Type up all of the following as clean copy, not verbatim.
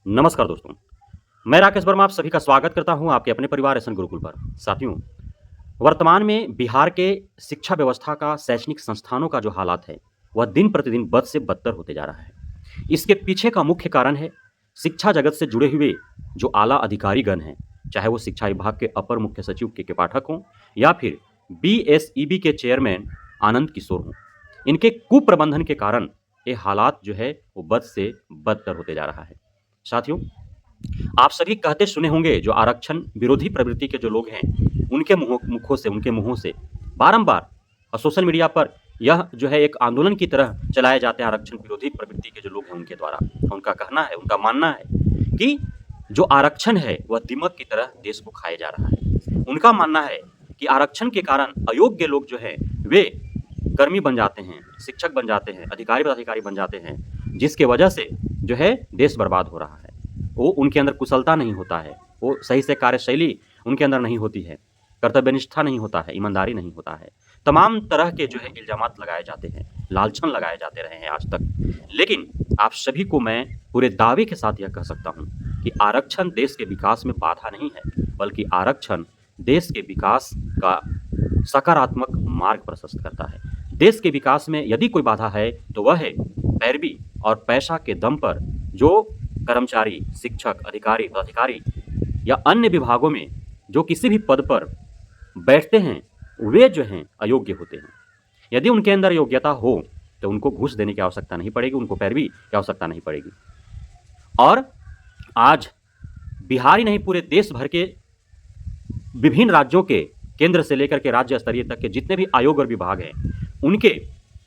नमस्कार दोस्तों, मैं राकेश वर्मा आप सभी का स्वागत करता हूं आपके अपने परिवार एसएन गुरुकुल पर। साथियों, वर्तमान में बिहार के शिक्षा व्यवस्था का शैक्षणिक संस्थानों का जो हालात है, वह दिन-प्रतिदिन बद से बदतर होते जा रहा है। इसके पीछे का मुख्य कारण है, शिक्षा जगत से जुड़े हुए जो आला अधिकारीगण हैं, चाहे वो शिक्षा विभाग के अपर मुख्य सचिव के पाठक हों या फिर बीएसईबी के चेयरमैन आनंद किशोर हों। इनके कुप्रबंधन के कारण ये हालात जो है, वो बद से बदतर होते जा रहा है। साथियों, आप सभी कहते सुने होंगे जो आरक्षण विरोधी प्रवृत्ति के जो लोग हैं, उनके उनके मुँहों से बारंबार सोशल मीडिया पर यह जो है एक आंदोलन की तरह चलाए जाते हैं आरक्षण विरोधी प्रवृत्ति के जो लोग हैं उनके द्वारा। उनका कहना है, उनका मानना है कि जो आरक्षण है वह दीमक की तरह देश को खाए जा रहा है। उनका मानना है कि आरक्षण के कारण अयोग्य लोग जो हैं वे कर्मी बन जाते हैं, शिक्षक बन जाते हैं, अधिकारी पदाधिकारी बन जाते हैं, जिसके वजह से जो है देश बर्बाद हो रहा है। वो उनके अंदर कुशलता नहीं होता है, वो सही से कार्यशैली उनके अंदर नहीं होती है, कर्तव्यनिष्ठा नहीं होता है, ईमानदारी नहीं होता है। तमाम तरह के जो है इल्ज़ामात लगाए जाते हैं, लांछन लगाए जाते रहे हैं आज तक। लेकिन आप सभी को मैं पूरे दावे के साथ यह कह सकता हूँ कि आरक्षण देश के विकास में बाधा नहीं है, बल्कि आरक्षण देश के विकास का सकारात्मक मार्ग प्रशस्त करता है। देश के विकास में यदि कोई बाधा है, तो वह है पैरवी और पैसा के दम पर जो कर्मचारी, शिक्षक, अधिकारी, पदाधिकारी या अन्य विभागों में जो किसी भी पद पर बैठते हैं, वे जो हैं अयोग्य होते हैं। यदि उनके अंदर योग्यता हो, तो उनको घूस देने की आवश्यकता नहीं पड़ेगी, उनको पैरवी की आवश्यकता नहीं पड़ेगी। और आज बिहार ही नहीं, पूरे देश भर के विभिन्न राज्यों के केंद्र से लेकर के राज्य स्तरीय तक के जितने भी आयोग और विभाग हैं, उनके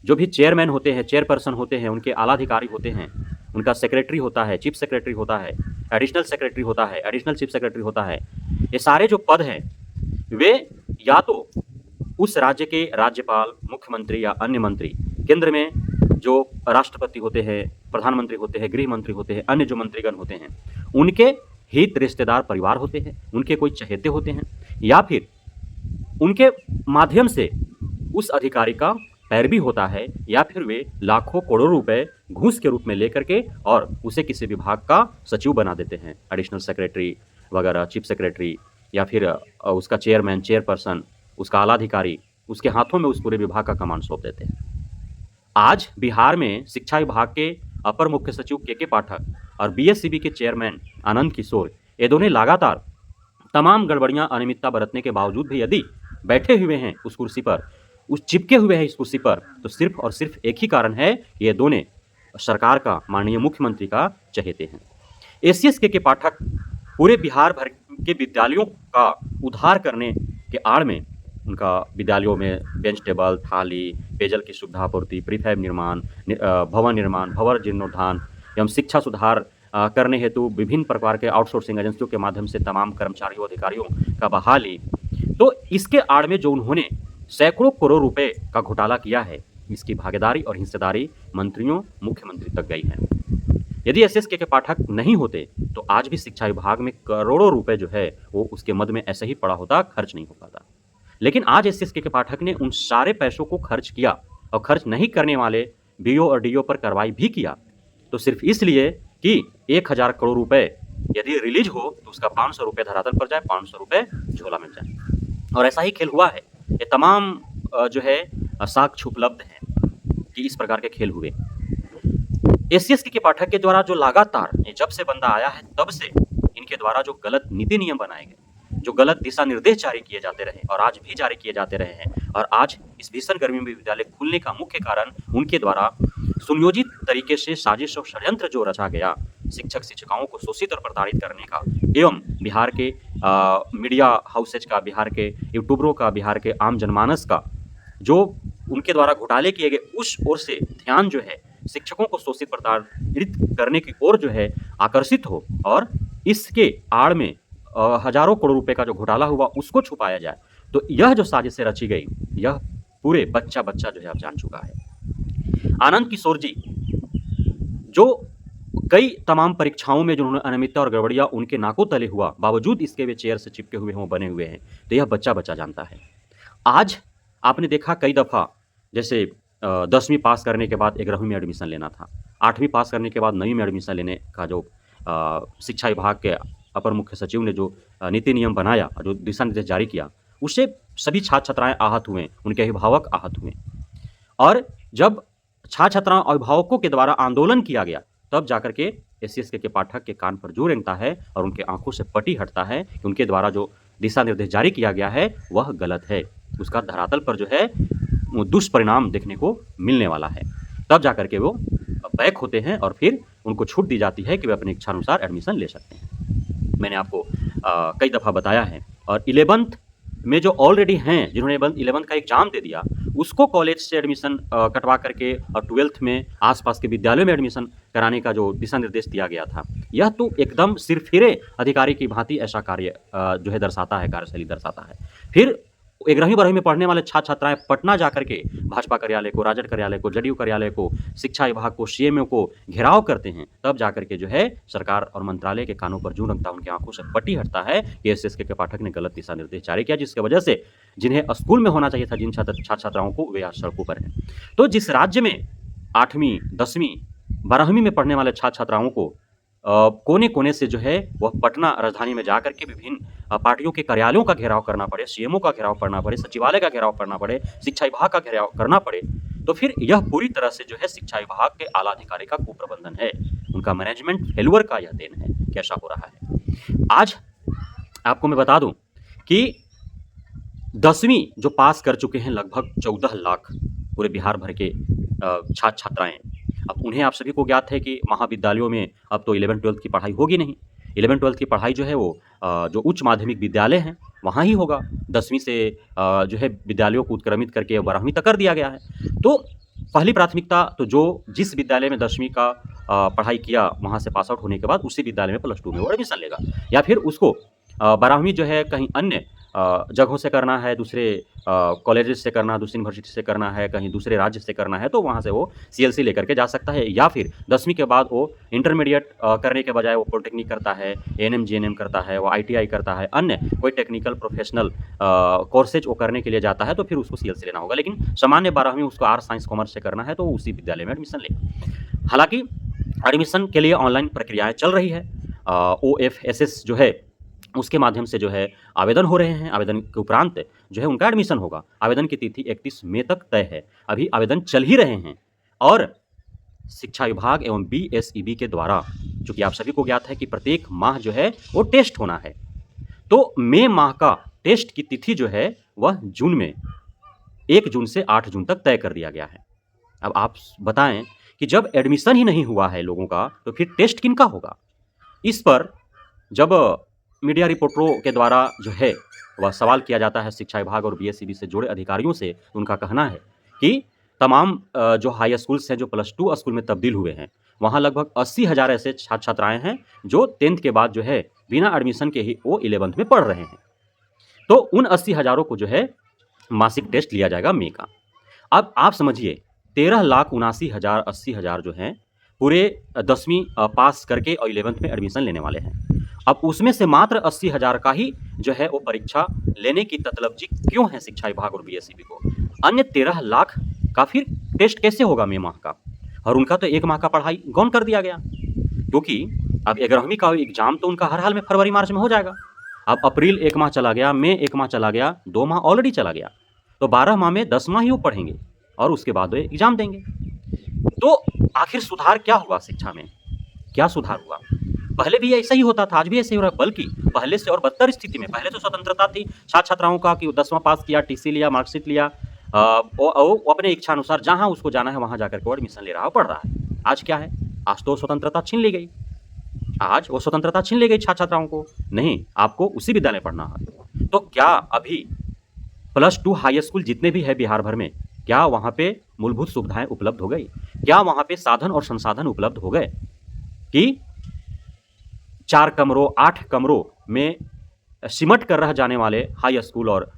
जो भी चेयरमैन होते हैं, चेयरपर्सन होते हैं, उनके आला अधिकारी होते हैं, उनका सेक्रेटरी होता है, चीफ सेक्रेटरी होता है, एडिशनल सेक्रेटरी होता है, एडिशनल चीफ सेक्रेटरी होता है। ये सारे जो पद हैं, वे या तो उस राज्य के राज्यपाल, मुख्यमंत्री या अन्य मंत्री, केंद्र में जो राष्ट्रपति होते हैं, प्रधानमंत्री होते हैं, गृह मंत्री होते हैं, अन्य जो मंत्रीगण होते हैं, उनके हित रिश्तेदार परिवार होते हैं, उनके कोई चहेते होते हैं, या फिर उनके माध्यम से उस अधिकारी का पैरवी होता है, या फिर वे लाखों करोड़ों रुपए घूस के रूप में लेकर के और उसे किसी विभाग का सचिव बना देते हैं, एडिशनल सेक्रेटरी वगैरह, चीफ सेक्रेटरी, या फिर उसका चेयरमैन, चेयरपर्सन, उसका आला अधिकारी, उसके हाथों में उस पूरे विभाग का कमान सौंप देते हैं। आज बिहार में शिक्षा विभाग के अपर मुख्य सचिव के पाठक और बीएसईबी के चेयरमैन आनंद किशोर, ये दोनों लगातार तमाम गड़बड़ियां, अनियमितता बरतने के बावजूद भी यदि बैठे हुए हैं उस कुर्सी पर, उस चिपके हुए हैं इस कुर्सी पर, तो सिर्फ और सिर्फ एक ही कारण है कि ये दोनों सरकार का, माननीय मुख्यमंत्री का चहेते हैं। एसीएस के पाठक पूरे बिहार भर के विद्यालयों का उद्धार करने के आड़ में उनका विद्यालयों में बेंच टेबल, थाली, पेयजल की सुविधापूर्ति, प्रीफैब निर्माण, भवन निर्माण, भवन जीर्णोद्धार एवं शिक्षा सुधार करने हेतु विभिन्न प्रकार के आउटसोर्सिंग एजेंसियों के माध्यम से तमाम कर्मचारियों, अधिकारियों का बहाली। तो इसके आड़ में जो उन्होंने सैकड़ों करोड़ रुपए का घोटाला किया है, इसकी भागीदारी और हिस्सेदारी मंत्रियों, मुख्यमंत्री तक गई है। यदि एसएस के पाठक नहीं होते, तो आज भी शिक्षा विभाग में करोड़ों रुपए जो है वो उसके मद में ऐसे ही पड़ा होता, खर्च नहीं हो पाता। लेकिन आज एसएस के पाठक ने उन सारे पैसों को खर्च किया, और खर्च नहीं करने वाले बीओ और डीओ पर कार्रवाई भी किया, तो सिर्फ इसलिए कि 1000 करोड़ रुपए यदि रिलीज हो तो उसका 500 रुपये धरातल पर जाए, 500 रुपये झोला मिल जाए। और ऐसा ही खेल हुआ है। ये तमाम जो है साक्ष्य उपलब्ध हैं कि इस प्रकार के खेल हुए। एसीएस के पाठक के द्वारा जो लगातार जब से बंदा आया है तब से इनके द्वारा जो गलत नीति नियम बनाए गए, जो गलत दिशा निर्देश जारी किए जाते रहे और आज भी जारी किए जाते रहे हैं, और आज इस भीषण गर्मी में विद्यालय खुलने का मुख्य कारण उनके द्वारा सुनियोजित तरीके से साजिश और षड्यंत्र जो रचा गया, शिक्षक शिक्षिकाओं को शोषित और प्रताड़ित करने का, एवं बिहार के मीडिया हाउसेज का, बिहार के यूट्यूबरों का, बिहार के आम जनमानस का जो उनके द्वारा घोटाले किए गए, उस ओर से ध्यान जो है शिक्षकों को शोषित प्रताड़ित करने की ओर जो है आकर्षित हो, और इसके आड़ में हजारों करोड़ रुपए का जो घोटाला हुआ उसको छुपाया जाए। तो यह जो साजिशें रची गई, यह पूरे बच्चा जो है अब जान चुका है। आनंद किशोर जी जो कई तमाम परीक्षाओं में जिन्होंने अनियमितता और गड़बड़ियां उनके नाकों तले हुआ, बावजूद इसके वे चेयर से चिपके हुए हों, बने हुए हैं, तो यह बच्चा जानता है। आज आपने देखा कई दफ़ा, जैसे 10वीं पास करने के बाद 11वीं में एडमिशन लेना था, 8वीं पास करने के बाद 9वीं में एडमिशन लेने का जो शिक्षा विभाग के अपर मुख्य सचिव ने जो नीति नियम बनाया और जो दिशा निर्देश जारी किया, उससे सभी छात्र छात्राएं आहत हुए, उनके अभिभावक आहत हुए। और जब छात्र छात्राओं अभिभावकों के द्वारा आंदोलन किया गया, तब जाकर के एससी के पाठक के कान पर जू रेंगता है और उनके आंखों से पटी हटता है कि उनके द्वारा जो दिशा निर्देश जारी किया गया है वह गलत है। उसका धरातल पर जो है दुष्परिणाम देखने को मिलने वाला है। तब जाकर के वो बैक होते हैं और फिर उनको छूट दी जाती है कि वे अपनी इच्छानुसार एडमिशन ले सकते हैं। मैंने आपको कई दफ़ा बताया है। और 11th में जो ऑलरेडी हैं, जिन्होंने 11th का एग्जाम दे दिया, उसको कॉलेज से एडमिशन कटवा करके और 12th में आसपास के विद्यालयों में एडमिशन कराने का जो दिशा निर्देश दिया गया था, यह तो एकदम सिरफिरे अधिकारी की भांति ऐसा कार्य जो है दर्शाता है, कार्यशैली दर्शाता है। फिर 11वीं-12वीं में पढ़ने वाले छात्र छात्राएं पटना जाकर के भाजपा कार्यालय को, राजद कार्यालय को, जदयू कार्यालय को, शिक्षा विभाग को, सीएमओ को घेराव करते हैं। तब जाकर के जो है सरकार और मंत्रालय के कानों पर जूं रखता है, उनकी आंखों से पट्टी हटता है कि एसएसके के पाठक ने गलत दिशा निर्देश जारी किया, जिसकी वजह से जिन्हें स्कूल में होना चाहिए था, जिन छात्र छात्राओं को, वे आज सड़कों पर हैं। तो जिस राज्य में 8वीं, 10वीं, 12वीं में पढ़ने वाले छात्र छात्राओं को कोने कोने से जो है वह पटना राजधानी में जाकर के विभिन्न पार्टियों के कार्यालयों का घेराव करना पड़े, सीएमओ का घेराव करना पड़े, सचिवालय का घेराव करना पड़े, शिक्षा विभाग का घेराव करना पड़े, तो फिर यह पूरी तरह से जो है शिक्षा विभाग के आला अधिकारी का कुप्रबंधन है, उनका मैनेजमेंट फेल्यूर का यह देन है। कैसा हो रहा है आज आपको मैं बता दूं कि 10वीं जो पास कर चुके हैं लगभग 14 लाख पूरे बिहार भर के छात्र छात्राएं। अब उन्हें आप सभी को ज्ञात है कि महाविद्यालयों में अब तो 11th-12th की पढ़ाई होगी नहीं। 11th-12th की पढ़ाई जो है वो जो उच्च माध्यमिक विद्यालय हैं वहाँ ही होगा। 10वीं से जो है विद्यालयों को उत्क्रमित करके 12वीं तक कर दिया गया है। तो पहली प्राथमिकता तो जो जिस विद्यालय में 10वीं का पढ़ाई किया वहाँ से पास आउट होने के बाद उसी विद्यालय में +2 में वो एडमिशन लेगा, या फिर उसको 12वीं जो है कहीं अन्य जगहों से करना है, दूसरे कॉलेजेस से करना है, दूसरी यूनिवर्सिटी से करना है, कहीं दूसरे राज्य से करना है, तो वहाँ से वो सीएलसी लेकर के जा सकता है। या फिर 10वीं के बाद वो इंटरमीडिएट करने के बजाय वो पॉलिटेक्निक करता है, एएनएम जीएनएम करता है, वो आईटीआई करता है, अन्य कोई टेक्निकल प्रोफेशनल कोर्सेज वो करने के लिए जाता है, तो फिर उसको सीएलसी लेना होगा। लेकिन सामान्य 12वीं उसको आर्ट्स साइंस कॉमर्स से करना है तो उसी विद्यालय में एडमिशन लेगा। हालांकि एडमिशन के लिए ऑनलाइन प्रक्रियाएं चल रही है। OFSS जो है उसके माध्यम से जो है आवेदन हो रहे हैं। आवेदन के उपरांत जो है उनका एडमिशन होगा। आवेदन की तिथि 31 मई तक तय है। अभी आवेदन चल ही रहे हैं और शिक्षा विभाग एवं BSEB के द्वारा, चूंकि आप सभी को ज्ञात है कि प्रत्येक माह जो है वो टेस्ट होना है, तो मई माह का टेस्ट की तिथि जो है वह जून में 1 जून से 8 जून तक तय कर दिया गया है। अब आप बताएं कि जब एडमिशन ही नहीं हुआ है लोगों का तो फिर टेस्ट किनका होगा? इस पर जब मीडिया रिपोर्टरों के द्वारा जो है वह सवाल किया जाता है शिक्षा विभाग और BSEB से जुड़े अधिकारियों से, उनका कहना है कि तमाम जो हाई स्कूल्स हैं जो +2 स्कूल में तब्दील हुए हैं, वहाँ लगभग 80,000 ऐसे छात्र छात्राएं हैं जो 10th के बाद जो है बिना एडमिशन के ही वो 11th में पढ़ रहे हैं। तो उन 80,000 को जो है मासिक टेस्ट लिया जाएगा मई का। अब आप समझिए 13,79,000 80,000 जो हैं पूरे 10वीं पास करके और 11th में एडमिशन लेने वाले हैं। अब उसमें से मात्र 80,000 का ही जो है वो परीक्षा लेने की ततलबजी क्यों है शिक्षा विभाग और BSEB को? अन्य 13 लाख का फिर टेस्ट कैसे होगा मई माह का? और उनका तो 1 माह का पढ़ाई गौन कर दिया गया, क्योंकि अब 11वीं का एग्जाम तो उनका हर हाल में फरवरी मार्च में हो जाएगा। अब अप्रैल 1 माह चला गया, मई 1 माह चला गया, 2 माह ऑलरेडी चला गया, तो 12 माह में 10 माह ही वो पढ़ेंगे और उसके बाद वो एग्जाम देंगे। तो आखिर सुधार क्या हुआ शिक्षा में? क्या सुधार हुआ? पहले भी ऐसा ही होता था, आज भी ऐसे ही हो रहा है, बल्कि पहले से और बदतर स्थिति में। पहले तो स्वतंत्रता थी छात्र छात्राओं का कि 10वां पास किया, टीसी लिया, मार्कशीट लिया, वो अपने इच्छा अनुसार जहां उसको जाना है वहां जाकर के एडमिशन ले रहा है, पढ़ रहा है। आज क्या है? आज तो स्वतंत्रता छीन ली गई। आज वो स्वतंत्रता छीन ली गई छात्र छात्राओं को। नहीं, आपको उसी विद्यालय पढ़ना है। तो क्या अभी +2 हाई स्कूल जितने भी है बिहार भर में, क्या वहां पे मूलभूत सुविधाएं उपलब्ध हो गई? क्या वहां पे साधन और संसाधन उपलब्ध हो गए कि 4 कमरों 8 कमरों में सिमट कर रह जाने वाले हाई स्कूल और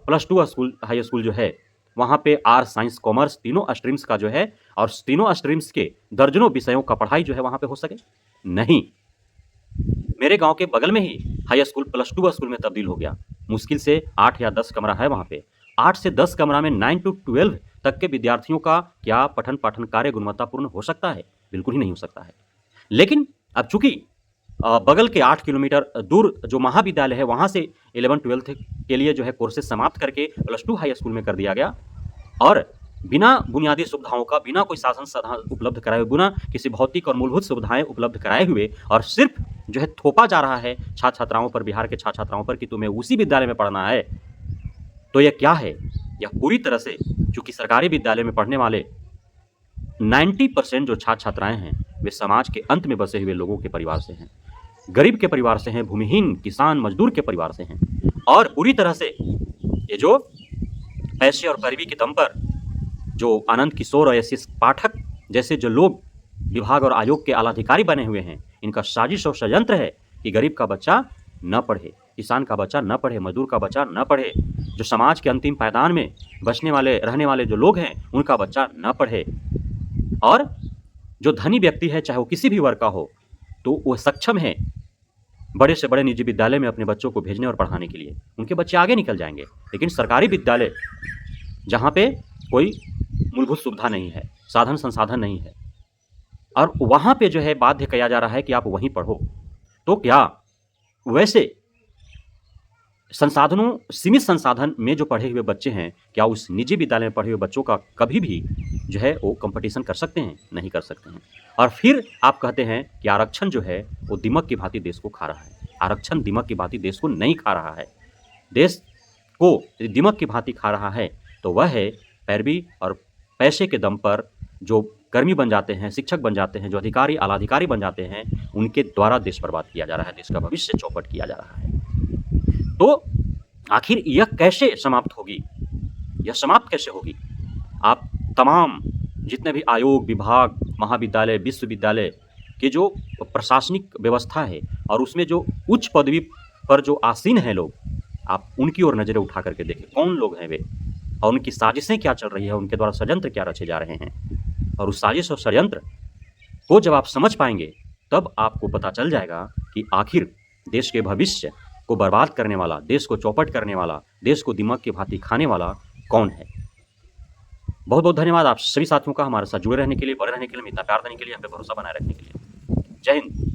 +2 स्कूल हाई स्कूल जो है वहाँ पे आर्ट्स साइंस कॉमर्स तीनों स्ट्रीम्स का जो है और तीनों स्ट्रीम्स के दर्जनों विषयों का पढ़ाई जो है वहाँ पे हो सके? नहीं। मेरे गांव के बगल में ही हाई स्कूल +2 स्कूल में तब्दील हो गया। मुश्किल से 8 या 10 कमरा है वहाँ पे। 8 से 10 कमरा में 9 to 12 तक के विद्यार्थियों का क्या पठन पाठन कार्य गुणवत्तापूर्ण हो सकता है? बिल्कुल ही नहीं हो सकता है। लेकिन अब चूंकि बगल के 8 किलोमीटर दूर जो महाविद्यालय है वहाँ से 11-12 के लिए जो है कोर्सेज समाप्त करके +2 हाई स्कूल में कर दिया गया और बिना बुनियादी सुविधाओं का, बिना कोई साधन साधन उपलब्ध कराए हुए, बिना किसी भौतिक और मूलभूत सुविधाएं उपलब्ध कराए हुए और सिर्फ जो है थोपा जा रहा है छात्र छात्राओं पर, बिहार के छात्र छात्राओं पर कि तुम्हें उसी विद्यालय में पढ़ना है। तो यह क्या है? यह पूरी तरह से, चूंकि सरकारी विद्यालय में पढ़ने वाले 90% जो छात्र छात्राएं हैं वे समाज के अंत में बसे हुए लोगों के परिवार से हैं, गरीब के परिवार से हैं, भूमिहीन किसान मजदूर के परिवार से हैं और पूरी तरह से ये जो पैसे और पैरवी के दम पर जो आनंद किशोर और एस पाठक जैसे जो लोग विभाग और आयोग के आलाधिकारी बने हुए हैं, इनका साजिश और षड्यंत्र है कि गरीब का बच्चा न पढ़े, किसान का बच्चा न पढ़े, मजदूर का बच्चा न पढ़े, जो समाज के अंतिम पायदान में बसने वाले रहने वाले जो लोग हैं उनका बच्चा न पढ़े और जो धनी व्यक्ति है चाहे वो किसी भी वर्ग का हो तो वह सक्षम है बड़े से बड़े निजी विद्यालय में अपने बच्चों को भेजने और पढ़ाने के लिए, उनके बच्चे आगे निकल जाएंगे। लेकिन सरकारी विद्यालय जहाँ पे कोई मूलभूत सुविधा नहीं है, साधन संसाधन नहीं है और वहाँ पे जो है बाध्य किया जा रहा है कि आप वहीं पढ़ो, तो क्या वैसे संसाधनों, सीमित संसाधन में जो पढ़े हुए बच्चे हैं, क्या उस निजी विद्यालय में पढ़े हुए बच्चों का कभी भी जो है वो कंपटीशन कर सकते हैं? नहीं कर सकते हैं। और फिर आप कहते हैं कि आरक्षण जो है वो दीमक की भांति देश को खा रहा है। आरक्षण दीमक की भांति देश को नहीं खा रहा है। देश को दीमक की भांति खा रहा है तो वह है पैरवी और पैसे के दम पर जो कर्मी बन जाते हैं, शिक्षक बन जाते हैं, जो अधिकारी आलाधिकारी बन जाते हैं, उनके द्वारा देश बर्बाद किया जा रहा है, देश का भविष्य चौपट किया जा रहा है। तो आखिर यह कैसे समाप्त होगी? यह समाप्त कैसे होगी? आप तमाम जितने भी आयोग, विभाग, महाविद्यालय, विश्वविद्यालय के जो प्रशासनिक व्यवस्था है और उसमें जो उच्च पदवी पर जो आसीन हैं लोग, आप उनकी ओर नजरें उठा करके देखें, कौन लोग हैं वे और उनकी साजिशें क्या चल रही है, उनके द्वारा षड्यंत्र क्या रचे जा रहे हैं। और उस साजिश और षड्यंत्र को जब आप समझ पाएंगे तब आपको पता चल जाएगा कि आखिर देश के भविष्य को बर्बाद करने वाला, देश को चौपट करने वाला, देश को दिमाग की भांति खाने वाला कौन है। बहुत बहुत धन्यवाद आप सभी साथियों का हमारे साथ जुड़े रहने के लिए, बने रहने के लिए, इतना प्यार देने के लिए, हम पे भरोसा बनाए रखने के लिए। जय हिंद।